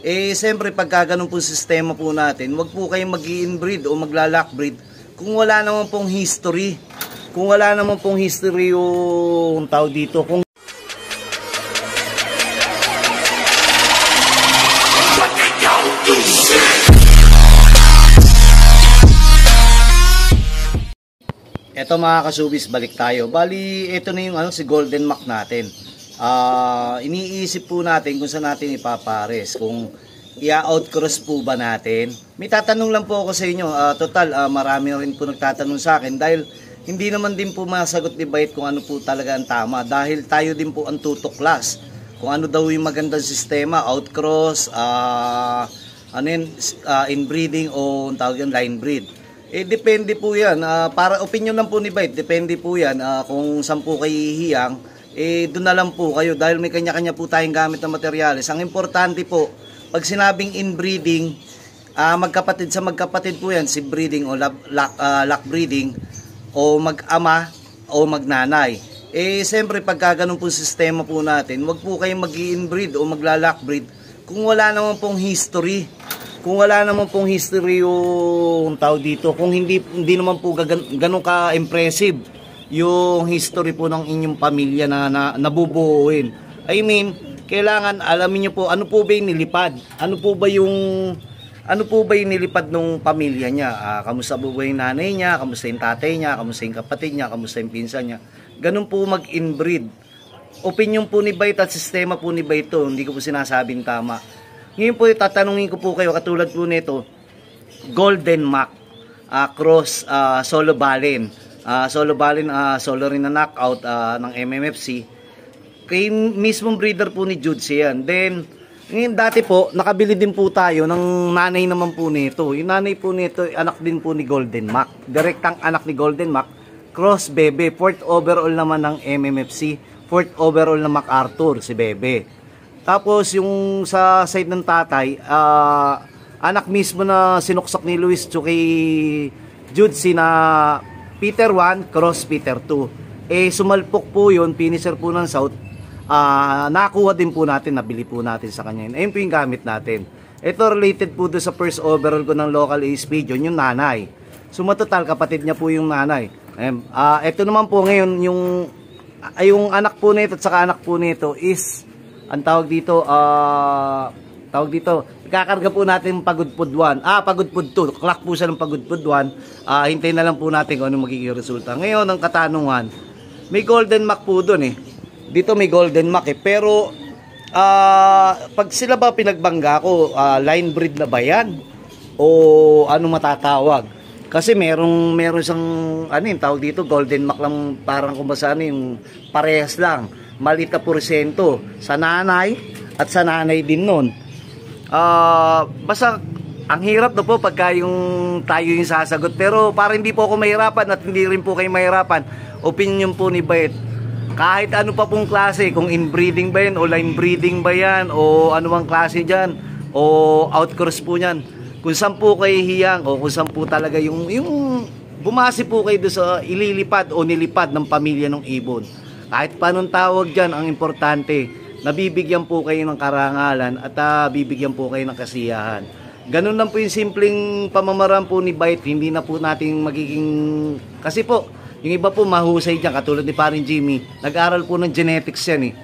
Siyempre pagka ganun po sistema po natin, wag po kayong mag-i-inbreed o magla-lockbreed kung wala naman pong history. Kung wala naman pong history yung tao dito, kung eto mga kasubis, balik tayo. Bali, ito na yung si Golden Mac natin. Iniisip po natin kung saan natin ipapares. Kung i-outcross po ba natin. May tatanong lang po ako sa inyo. Total, marami rin po nagtatanong sa akin. Dahil hindi naman din po masagot ni Byte kung ano po talaga ang tama. Dahil tayo din po ang tutuklas. Kung ano daw yung magandang sistema. Outcross, inbreeding o tawag yan, line breed. Depende po yan. Para opinion lang po ni Byte, depende po yan kung saan po kayo hihiyang. Doon na lang po kayo dahil may kanya-kanya po tayong gamit na materyales. Ang importante po, pag sinabing inbreeding, magkapatid sa magkapatid po yan, si breeding o lock breeding, o mag-ama o magnanay. Siyempre pagka ganun po sistema po natin, wag po kayong mag-i-inbreed o magla-lock breed kung wala naman pong history. Kung wala naman pong history yung tao dito, kung hindi naman po ganun ka-impressive yung history po ng inyong pamilya na nabubuuin. I mean, kailangan alamin niyo po ano po ba yung nilipad? Ano po ba yung nilipad ng pamilya niya? Kamusta po ba yung nanay niya? Kamusta yung tatay niya? Kamusta yung kapatid niya? Kamusta yung pinsan niya? Ganun po mag-inbreed. Opinion po ni Byte at sistema po ni Byte to, hindi ko po sinasabing tama. Ngayon po, tatanungin ko po kayo, katulad po nito, Golden Mac, cross Solo Balin. Solo Balin, solo rin na knockout ng MMFC. Kay mismong breeder po ni Judsi yan. Then, ngayon dati po, nakabili din po tayo ng nanay naman po nito. Yung nanay po nito, anak din po ni Golden Mac. Direktang anak ni Golden Mac, cross Bebe. 4th overall naman ng MMFC. 4th overall ng MacArthur, si Bebe. Tapos yung sa side ng tatay, anak mismo na sinuksak ni Luis kay Judsi na Peter 1, cross Peter 2. Sumalpok po yun, finisher po ng South. Nakuha din po natin, nabili po natin sa kanya. Ayun po yung gamit natin. Ito related po doon sa first overall ko ng local Ace Pigeon, yung nanay. So matotal, kapatid niya po yung nanay. Ito naman po ngayon, yung anak po nito at saka anak po nito is ang tawag dito, ikakarga po natin pagudpud 1. Pagudpud 2. Clock po siya ng pagudpud 1. Hintayin na lang po natin kung ano magiging resulta. Ngayon, ang katanungan, may Golden Mac po doon Dito may Golden Mac Pero, pag sila ba pinagbangga ko, line breed na ba yan? O ano matatawag? Kasi meron siyang, yung tawag dito, Golden Mac lang, parang kumbasa yung parehas lang. Maliit na porsyento sa nanay at sa nanay din nun. Basta ang hirap na po pagka tayo yung sasagot, pero para hindi po ako mahirapan at hindi rin po kayo mahirapan, opinion po ni Byte, kahit ano pa pong klase, kung inbreeding ba yan o line breeding ba yan o anumang klase dyan o outcross po yan, kung saan po kayo hiyang o kung saan po talaga yung bumasi po kayo doon sa ililipad o nilipad ng pamilya ng ibon. Kahit paanong tawag dyan, ang importante, nabibigyan po kayo ng karangalan at bibigyan po kayo ng kasiyahan. Ganun lang po yung simpleng pamamaraan po ni Byte. Hindi na po natin magiging... Kasi po, yung iba po mahusay dyan, katulad ni Paring Jimmy, nag-aral po ng genetics yan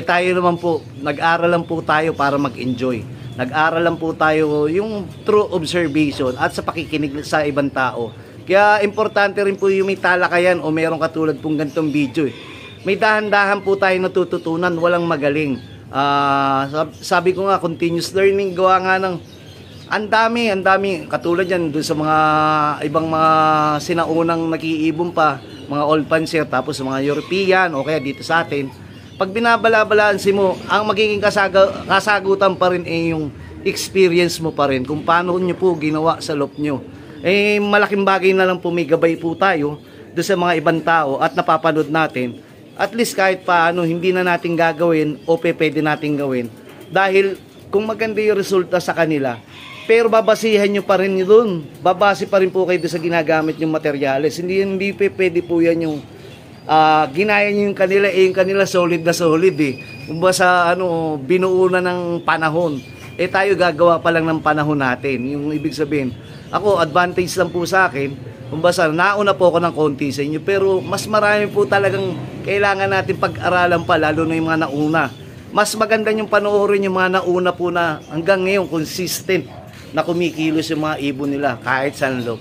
tayo naman po, nag-aral lang po tayo para mag-enjoy. Nag-aral lang po tayo yung true observation at sa pakikinig sa ibang tao. Kaya importante rin po yung may talakayan o meron katulad pong ganitong video May dahan-dahan po tayo natututunan, walang magaling. Sabi ko nga, continuous learning, gawa nga ng ang dami, katulad yan doon sa mga ibang mga sinaunang nakiibon pa, mga old pansier, tapos sa mga European o kaya dito sa atin. Pag binabala-balansin mo, ang magiging kasagutan pa rin yung experience mo pa rin, kung paano nyo po ginawa sa loob nyo. Malaking bagay na lang po may gabay po tayo doon sa mga ibang tao at napapanood natin. At least kahit paano hindi na natin gagawin o pwede natin gawin. Dahil kung maganda yung resulta sa kanila, pero babasihan nyo pa rin doon. Babase pa rin po kayo doon sa ginagamit yung materyales. Hindi pwede po yan yung ginaya nyo yung kanila. Yung kanila solid na solid Kung ba sa binuo na ng panahon. eh tayo gagawa pa lang ng panahon natin. Yung ibig sabihin, ako, advantage lang po sa akin, kumbasa, nauna po ako ng konti sa inyo, pero mas marami po talagang kailangan natin pag-aralan pa, lalo na yung mga nauna. Mas maganda yung panoorin yung mga nauna po na hanggang ngayon, consistent na kumikilos yung mga ibon nila, kahit saan lo.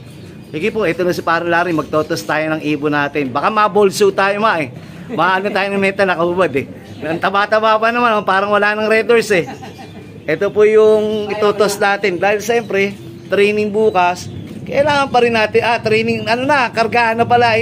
Sige po, ito na si Pare Larry, magtotos tayo ng ibon natin. Baka mabolso tayo eh. Maano tayo ng meta nakahubad eh. Ang taba-taba pa naman, parang wala ng red doors eh. Ito po yung itotos natin. Dahil siyempre, training bukas, kailangan pa rin natin, training, kargaan na pala,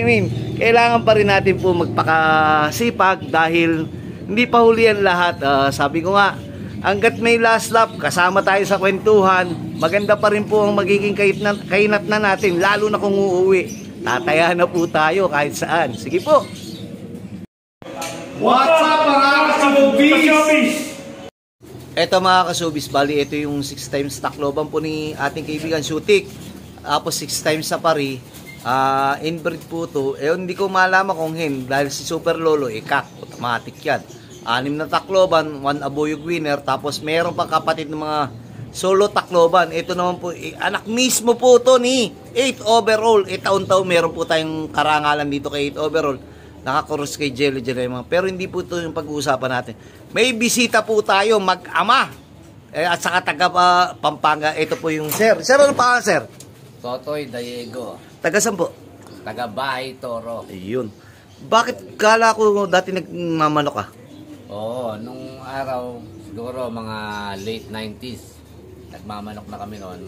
kailangan pa rin natin po magpakasipag dahil hindi pa huli yan lahat. Sabi ko nga, hanggat may last lap, kasama tayo sa kwentuhan, maganda pa rin po ang magiging kainat na natin, lalo na kung uuwi. Tataya na po tayo kahit saan. Sige po. What's up mga kasubis? Eto mga kasubis, bali ito yung 6 times Tacloban po ni ating kaibigan Sutik. Tapos 6 times sa pari. Inbreed po to. Hindi ko malaman kung dahil si Super Lolo, kak, automatic yan. 6 na Tacloban, 1 aboyog winner. Tapos meron pa kapatid ng mga solo Tacloban. Ito naman po, anak mismo po to ni 8 overall. Taon-taon meron po tayong karangalan dito kay 8 overall. Nakakurus kay Jelly Jerema. Pero hindi po ito yung pag-uusapan natin. May bisita po tayo, mag-ama. At saka taga Pampanga. Ito po yung sir. Sir, ano pa sir? Totoy Diego. Taga saan po? Taga Bahay Toro. Ayun. Bakit kala ko dati nagmamanok ka? Oo, nung araw, siguro mga late 90s, nagmamanok na kami noon.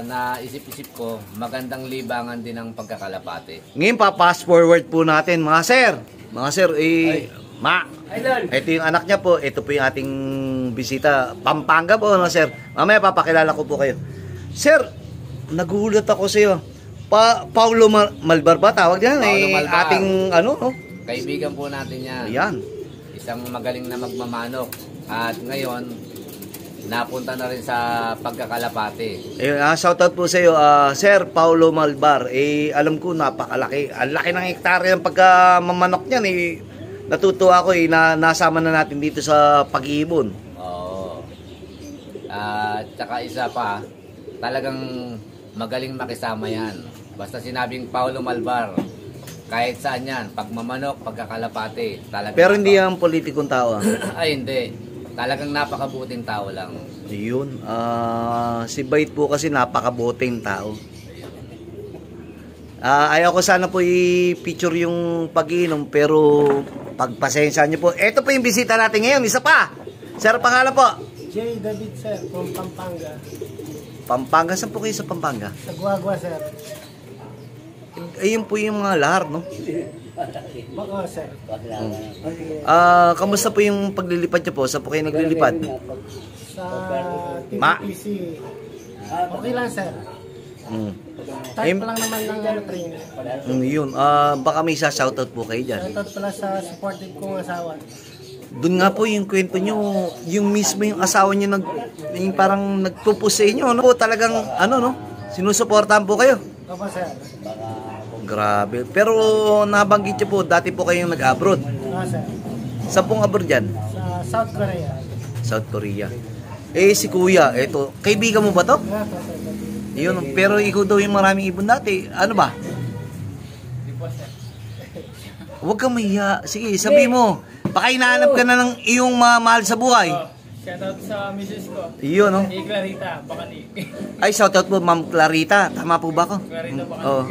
Naisip-isip ko, magandang libangan din ang pagkakalapate. Ngayon pa, fast forward po natin, mga sir. Mga sir, ito yung anak niya po. Ito po yung ating bisita. Pampanga po, mga sir. Mamaya papakilala ko po kayo. Sir, nagulat ako sa iyo. Paulo Malbar ba tawag yan? Malbar. Ating no? Kaibigan po natin yan. Ayan. Isang magaling na magmamanok. At ngayon, napunta na rin sa pagkakalapate. Shoutout po sa iyo, Sir Paulo Malbar. Alam ko napakalaki. Ang laki ng hektarya ng pagkamamanok niyan. Natutuwa ako na nasama na natin dito sa pag-iibon. Oo. Tsaka isa pa, talagang magaling makisama yan. Basta sinabing Paulo Malbar, kahit saan yan, pagmamanok, pagkakalapate. Pero hindi yan politikong tao. Ay, hindi. Talagang napakabuting tao lang. Yun. Si Bait po kasi napakabuting tao. Ayaw ko sana po i-picture yung pag-inom, pero pagpasensya nyo po. Ito po yung bisita natin ngayon. Isa pa. Sir, pangalan po? J. David sir, from Pampanga. Pampanga? Saan po kayo sa Pampanga? Sa Guagua sir. Ayun po yung mga lahar, no? Baka sir. Kamusta po yung paglilipad nyo po? Saan po kayo naglilipad? Sa TPPC. Okay lang sir. Type pa lang naman ng training. Yun. Baka may shoutout po kayo dyan. Shoutout pala sa supportive kong asawa. Doon nga po yung kwento nyo, yung mismo yung asawa nyo yung parang nagpupus sa inyo, no? Talagang, no? Sinusuportahan po kayo. Opo sir. Grabe. Pero nabanggit nyo po, dati po kayong nag-abroad. Sir. Saan pong abroad dyan? Sa South Korea. South Korea. Si Kuya, eto, kaibigan mo ba to? Yun, pero ikaw daw yung maraming ibon dati. Ano ba? Huwag kang mahiya. Sige, sabi mo. Baka hinahanap ka na ng iyong mahal sa buhay. Shoutout sa misis ko. Iyon, no? Si Clarita, baka ni. Ay, shoutout po, Ma'am Clarita. Tama po ba ako? Clarita, baka Oo.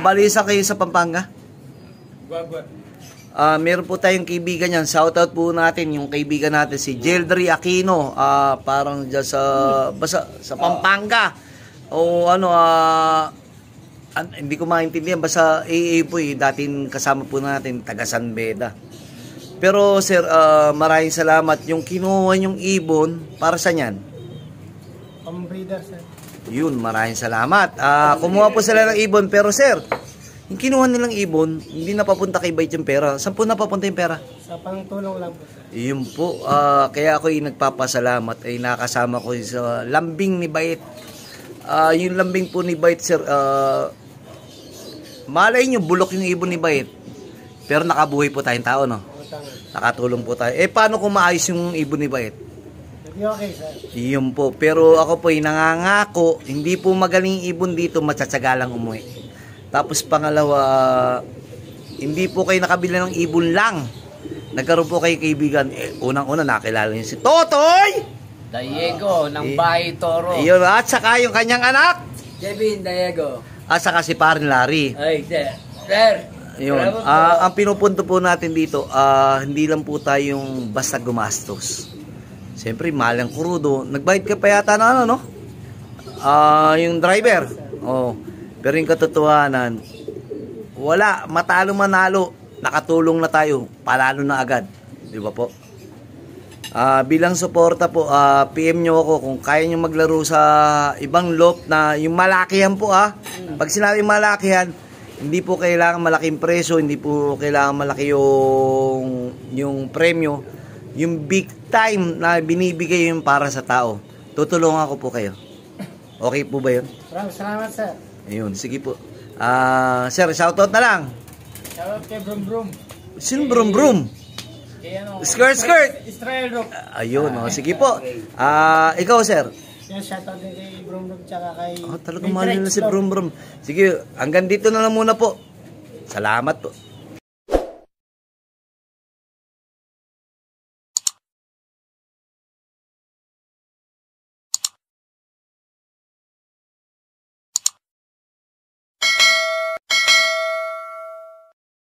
Balisa kayo sa Pampanga? Guagua. Meron po tayong kaibigan yan. Shoutout po natin yung kaibigan natin si Jeldry Aquino. Parang dyan sa Pampanga. O hindi ko maintindihan. Basta AA po dating kasama po natin, taga San Beda. Pero sir, maraming salamat. Yung kinuha yung ibon, para saan yan? Pambreeder sir. Yun, maraming salamat. Kumuha po sila ng ibon. Pero sir, yung kinuha nilang ibon, hindi napapunta kay Bait yung pera. Saan po napapunta yung pera? Sa pangtulong lang po sir. Yun po. Kaya ako nagpapasalamat ay nakasama ko sa lambing ni Bait. Yung lambing po ni Bait sir, malay nyo, bulok yung ibon ni Bait. Pero nakabuhay po tayong tao, no? nakatulong po tayo. Paano kung maayos yung ibon ni Bait? Hindi okay, sir. Iyon po. Pero ako po nangangako, hindi po magaling ibon dito, matsatsaga lang umuwi. Tapos pangalawa, hindi po kayo nakabili ng ibon lang. Nagkaroon po kayo kaibigan. Unang-una nakilala niyo si Totoy! Diego ng Bahay Toro. Iyon, at saka yung kanyang anak. Kevin Diego. At saka si Parin Larry. Ay, sir. Yun. Ang pinupunto po natin dito, hindi lang po tayong basta gumastos. Siyempre, mahal ang kurudo. Nagbayad ka pa yata na ano, no? Yung driver. Oh. Pero yung katotohanan, wala, matalo manalo, nakatulong na tayo, palalo na agad. Di ba po? Bilang suporta po, PM nyo ako kung kaya nyo maglaro sa ibang loop na yung malakihan po Pag sinabi malakihan, hindi po kailangan malaking preso, hindi po kailangan malaki yung premyo. Yung big time na binibigay yung para sa tao. Tutulungan ko po kayo. Okay po ba yun? Maraming salamat, sir. Ayun, sige po. Sir, shoutout na lang. Shoutout kay Brum Brum. Sino Brum Brum? Kay ano? Skirt! Israel Rock. Ayun, sige po. Ikaw, sir. Yan, shoutout din kay Brum Brum tsaka kay... Talagang mahal nila si Brum Brum. Sige, hanggang dito na lang muna po. Salamat po.